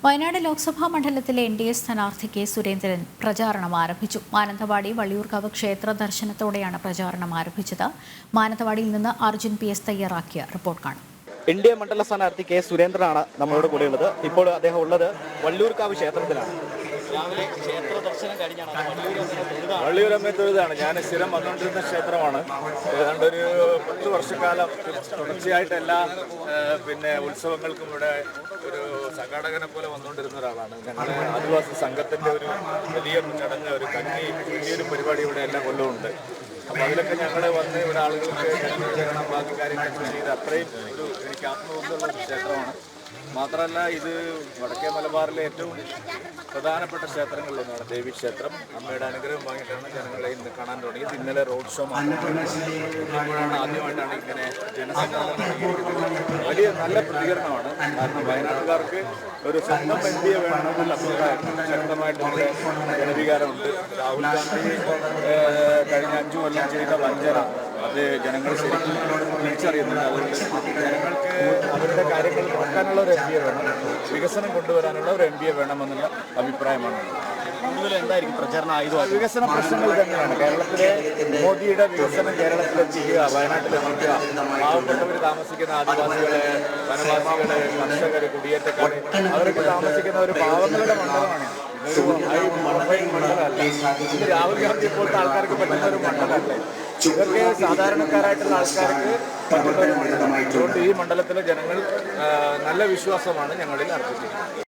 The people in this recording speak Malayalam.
വയനാട് ലോക്സഭാ മണ്ഡലത്തിലെ NDA സ്ഥാനാർത്ഥി കെ സുരേന്ദ്രൻ പ്രചാരണം ആരംഭിച്ചു. മാനന്തവാടി വള്ളിയൂർക്കാവ് ക്ഷേത്ര ദർശനത്തോടെയാണ് പ്രചാരണം ആരംഭിച്ചത്. മാനന്തവാടിയിൽ നിന്ന് അർജുൻ PS തയ്യാറാക്കിയ റിപ്പോർട്ട് കാണാം. NDA മണ്ഡല സ്ഥാനാർത്ഥി കെ സുരേന്ദ്രനാണ് നമ്മളോട് കൂടെയുള്ളത്. ഇപ്പോൾ അദ്ദേഹം ഉള്ളത് വള്ളിയൂർക്കാവ് ക്ഷേത്രത്തിലാണ്. രാവിലെ ക്ഷേത്ര ദർശനം കഴിഞ്ഞാണ് വള്ളിയൂരമ്മ തൊഴുതാണ്. ഞാൻ സ്ഥിരം വന്നുകൊണ്ടിരുന്ന ക്ഷേത്രമാണ്. ഏതാണ്ട് ഒരു 10 വർഷക്കാലം തുടർച്ചയായിട്ട് എല്ലാ ഉത്സവങ്ങൾക്കും ഇവിടെ ഒരു സംഘാടകനെ പോലെ വന്നുകൊണ്ടിരുന്ന ഒരാളാണ്. ഞങ്ങളുടെ ആദിവാസി സംഘത്തിൻ്റെ ഒരു വലിയ ചടങ്ങ്, ഒരു കഞ്ഞി വലിയൊരു പരിപാടി ഇവിടെ എല്ലാ കൊല്ലവും ഉണ്ട്. അപ്പോൾ അതിലൊക്കെ ഞങ്ങൾ വന്ന് ഇവിടെ ആളുകൾക്ക് കഞ്ഞി ബാക്കി കാര്യങ്ങളൊക്കെ ചെയ്ത് അത്രയും എനിക്ക് ആത്മബന്ധമുള്ള ഒരു ക്ഷേത്രമാണ്. മാത്രമല്ല, ഇത് വടക്കേ മലബാറിലെ ഏറ്റവും പ്രധാനപ്പെട്ട ക്ഷേത്രങ്ങളിലൊന്നാണ് ദേവീക്ഷേത്രം. അമ്മയുടെ അനുഗ്രഹം വാങ്ങിയിട്ടാണ് ജനങ്ങളെ ഇന്ന് കാണാൻ തുടങ്ങിയത്. ഇന്നലെ റോഡ് ഷോ ഇപ്പോഴാണ് ആദ്യമായിട്ടാണ് ഇങ്ങനെ ജനസംഘാടനം തുടങ്ങിയിരിക്കുന്നത്. വലിയ നല്ല പ്രതികരണമാണ്. കാരണം വയനാട്ടുകാർക്ക് ഒരു സ്വന്തം NDA വേണമെന്നുള്ള അഭിപ്രായം ശക്തമായിട്ടുള്ള ജനവികാരമുണ്ട്. രാഹുൽ ഗാന്ധി കഴിഞ്ഞ 5 കൊല്ലം ചെയ്ത വഞ്ചന അത് ജനങ്ങൾ ശരിക്കും തിരിച്ചറിയുന്നുണ്ട്. അതുകൊണ്ട് ജനങ്ങൾക്ക് അവരുടെ കാര്യങ്ങൾ നോക്കാനുള്ള ഒരു NDA വേണം, വികസനം കൊണ്ടുവരാനുള്ള ഒരു NDA വേണമെന്നുള്ള അഭിപ്രായമാണ്. കൂടുതൽ എന്തായിരിക്കും പ്രചാരണം ആയുധം? വികസന പ്രശ്നങ്ങൾ തന്നെയാണ്. കേരളത്തിലെ മോദിയുടെ വികസനം കേരളത്തിലെത്തിക്കുക, വയനാട്ടിലെത്തിക്കുക, പാവപ്പെട്ടവർ താമസിക്കുന്ന ആദിവാസികളെ, വനവാസികളെ, കർഷകർ, കുടിയേറ്റക്കാർ, അവരൊക്കെ താമസിക്കുന്ന ഒരു പാവങ്ങളുടെ മണ്ഡലമാണ്. മണ്ഡലമല്ല. ഇത് രാഹുൽ ഗാന്ധി പോലത്തെ ആൾക്കാർക്ക് പറ്റുന്ന ഒരു മണ്ഡലമല്ലേ. ഇതൊക്കെ സാധാരണക്കാരായിട്ടുള്ള ആൾക്കാർക്ക് പറ്റുന്ന ഒരു മണ്ഡലമാണ്. അതുകൊണ്ട് ഈ മണ്ഡലത്തിലെ ജനങ്ങൾ നല്ല വിശ്വാസമാണ് ഞങ്ങളിൽ അർപ്പിച്ചിരിക്കുന്നത്.